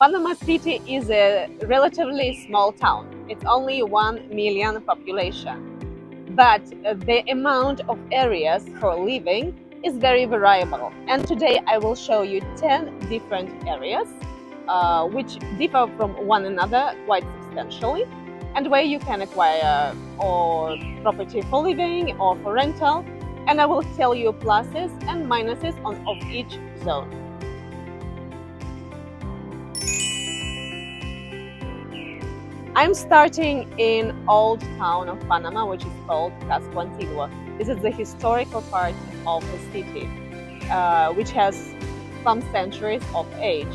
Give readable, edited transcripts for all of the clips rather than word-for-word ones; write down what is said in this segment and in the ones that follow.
Panama City is a relatively small town. It's only 1 million population. But the amount of areas for living is very variable. And today I will show you 10 different areas which differ from one another quite substantially, and where you can acquire or property for living or for rental. And I will tell you pluses and minuses of each zone. I'm starting in Old Town of Panama, which is called Casco Viejo. This is the historical part of the city, which has some centuries of age.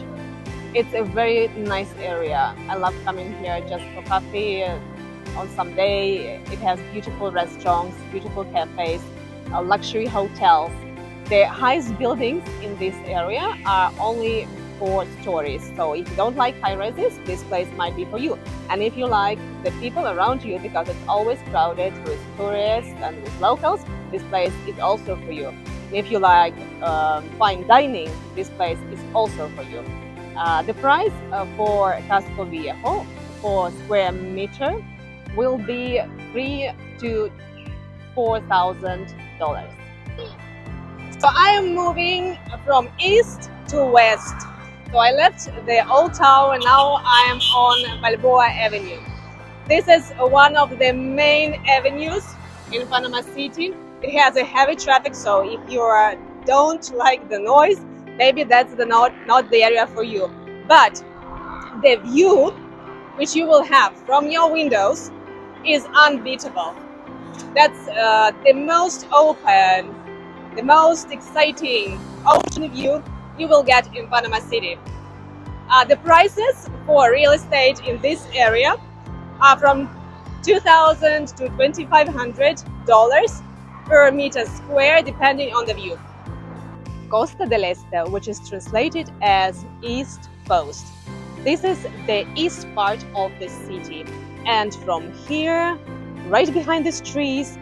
It's a very nice area. I love coming here just for coffee on some day. It has beautiful restaurants, beautiful cafes, luxury hotels. The highest buildings in this area are only 4 stories. So if you don't like high rises, this place might be for you. And if you like the people around you, because it's always crowded with tourists and with locals, this place is also for you. If you like fine dining, this place is also for you. The price for Casco Viejo for square meter will be $3,000 to $4,000. So I am moving from east to west. So I left the old town and now I am on Balboa Avenue. This is one of the main avenues in Panama City. It has a heavy traffic, so if you don't like the noise, maybe that's not the area for you. But the view which you will have from your windows is unbeatable. That's the most open, the most exciting ocean view you will get in Panama City. The prices for real estate in this area are from $2,000 to $2,500 per meter square, depending on the view. Costa del Este, which is translated as East Coast. This is the east part of the city, and from here, right behind these trees,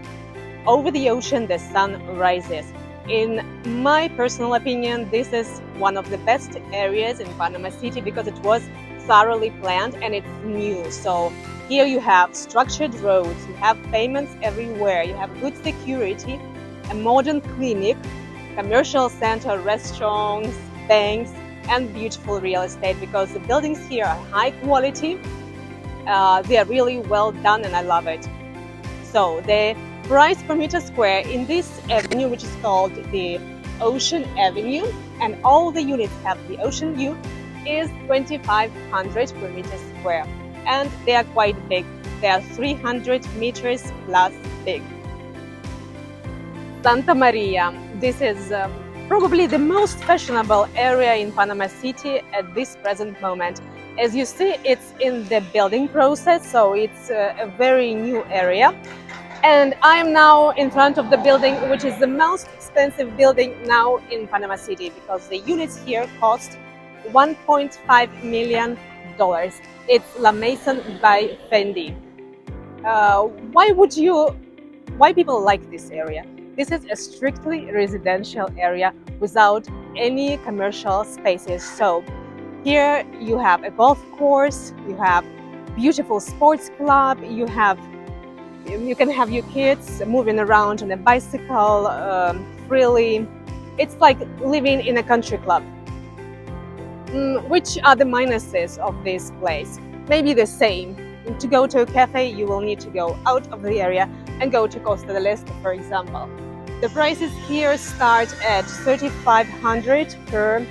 over the ocean, the sun rises. In my personal opinion, this is one of the best areas in Panama City because it was thoroughly planned and it's new. So here you have structured roads, you have payments everywhere, you have good security, a modern clinic, commercial center, restaurants, banks, and beautiful real estate, because the buildings here are high quality. They are really well done and I love it. So the price per meter square in this avenue, which is called the Ocean Avenue, and all the units have the ocean view, is $2,500 per meter square, and they are quite big. They are 300 meters plus big. Santa Maria. This is probably the most fashionable area in Panama City at this present moment. As you see, it's in the building process, so it's a very new area. And I am now in front of the building, which is the most expensive building now in Panama City, because the units here cost $1.5 million. It's La Maison by Fendi. Why people like this area? This is a strictly residential area without any commercial spaces. So here you have a golf course, you have beautiful sports club, you can have your kids moving around on a bicycle freely. It's like living in a country club. Which are the minuses of this place? Maybe the same. To go to a cafe, you will need to go out of the area and go to Costa del Este, for example. The prices here start at $3,500 per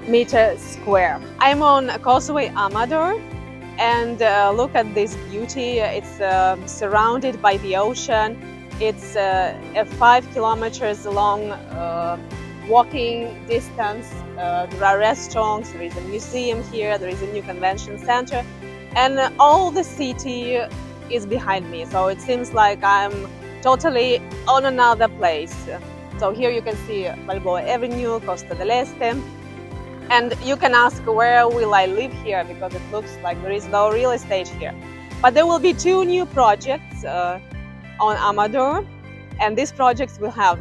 meter square. I'm on Causeway Amador, and look at this beauty. It's surrounded by the ocean. It's a 5 kilometers long walking distance. There are restaurants, there is a museum here, there is a new convention center, and all the city is behind me. So it seems like I'm totally on another place. So here you can see Balboa Avenue, Costa del Este, and you can ask, where will I live here? Because it looks like there is no real estate here. But there will be 2 new projects on Amador, and these projects will have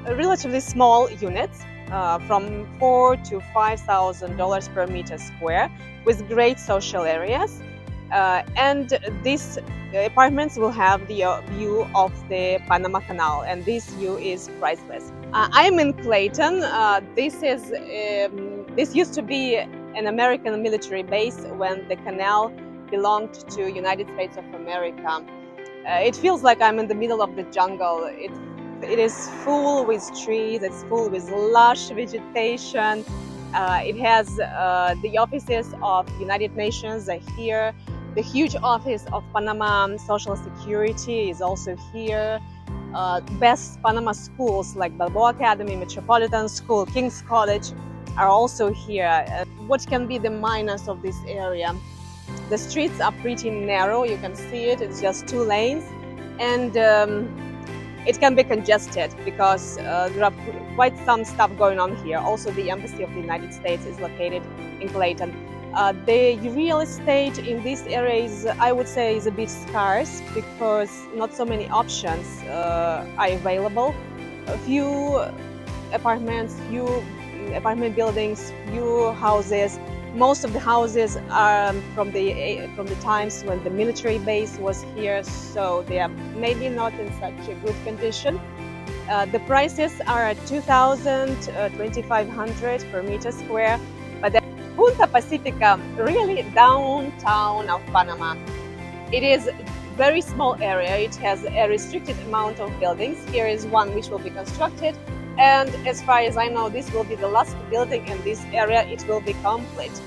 relatively small units, from $4,000 to $5,000 per meter square, with great social areas. And these apartments will have the view of the Panama Canal, and this view is priceless. I'm in Clayton. This used to be an American military base when the canal belonged to United States of America. It feels like I'm in the middle of the jungle. It is full with trees, it's full with lush vegetation. It has the offices of United Nations are here. The huge office of Panama Social Security is also here. Best Panama schools like Balboa Academy, Metropolitan School, King's College are also here. What can be the minus of this area? The streets are pretty narrow, you can see it, it's just 2 lanes, and it can be congested because there are quite some stuff going on here. Also, the Embassy of the United States is located in Clayton. The real estate in this area is, I would say, is a bit scarce because not so many options are available. A few apartments, few apartment buildings, few houses. Most of the houses are from the times when the military base was here, so they are maybe not in such a good condition. The prices are at $2,000, $2,500 per meter square. But the Punta Pacifica, really downtown of Panama. It is a very small area. It has a restricted amount of buildings. Here is one which will be constructed. And as far as I know, this will be the last building in this area. It will be complete.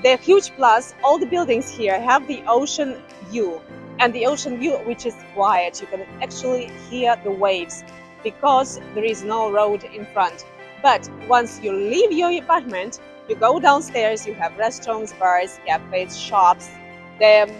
The huge plus, all the buildings here have the ocean view. And the ocean view, which is quiet. You can actually hear the waves because there is no road in front. But once you leave your apartment, you go downstairs, you have restaurants, bars, cafes, shops, the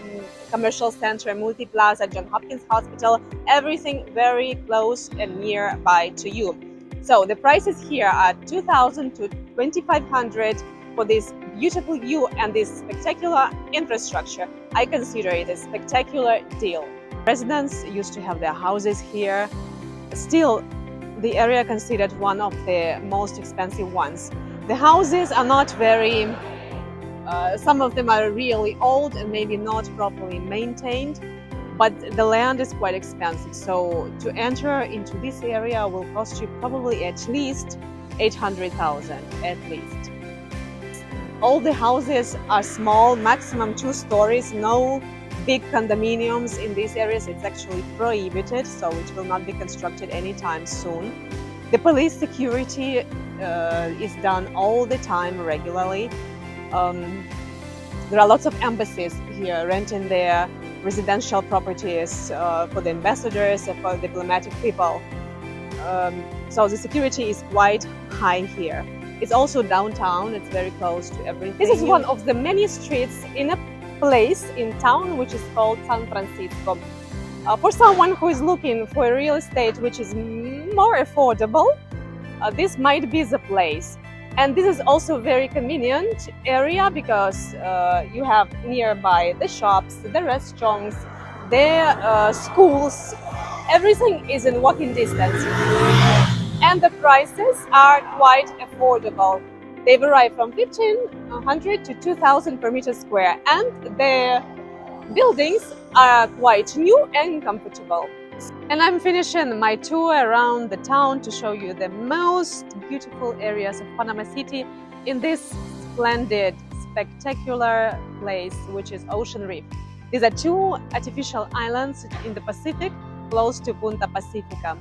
commercial center, multi-plaza, Johns Hopkins Hospital, everything very close and nearby to you. So the prices here are $2,000 to $2,500 for this beautiful view and this spectacular infrastructure. I consider it a spectacular deal. Residents used to have their houses here. Still, the area considered one of the most expensive ones. The houses are not very, some of them are really old and maybe not properly maintained, but the land is quite expensive. So to enter into this area will cost you probably at least $800,000 at least. All the houses are small, maximum 2 stories, no big condominiums in these areas. It's actually prohibited, so it will not be constructed anytime soon. The police security is done all the time, regularly. There are lots of embassies here renting their residential properties for the ambassadors and for diplomatic people. So the security is quite high here. It's also downtown, it's very close to everything. This is one of the many streets in a place in town which is called San Francisco. For someone who is looking for a real estate which is more affordable, this might be the place. And this is also a very convenient area because you have nearby the shops, the restaurants, the schools. Everything is in walking distance. And the prices are quite affordable. They vary from $1,500 to $2,000 per meter square, and the buildings are quite new and comfortable. And I'm finishing my tour around the town to show you the most beautiful areas of Panama City in this splendid, spectacular place, which is Ocean Reef. These are 2 artificial islands in the Pacific, close to Punta Pacifica,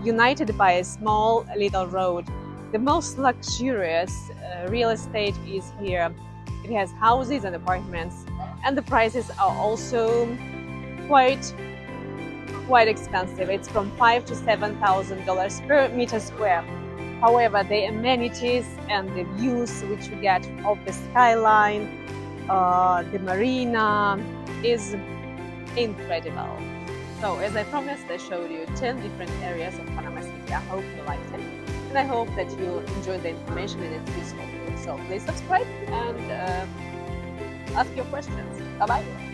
united by a small little road. The most luxurious real estate is here. It has houses and apartments, and the prices are also quite expensive. It's from $5,000 to $7,000 per meter square. However, the amenities and the views which you get of the skyline, the marina, is incredible. So, as I promised, I showed you 10 different areas of Panama City. I hope you liked it, and I hope that you enjoyed the information and it's useful for you. So please subscribe and ask your questions. Bye-bye.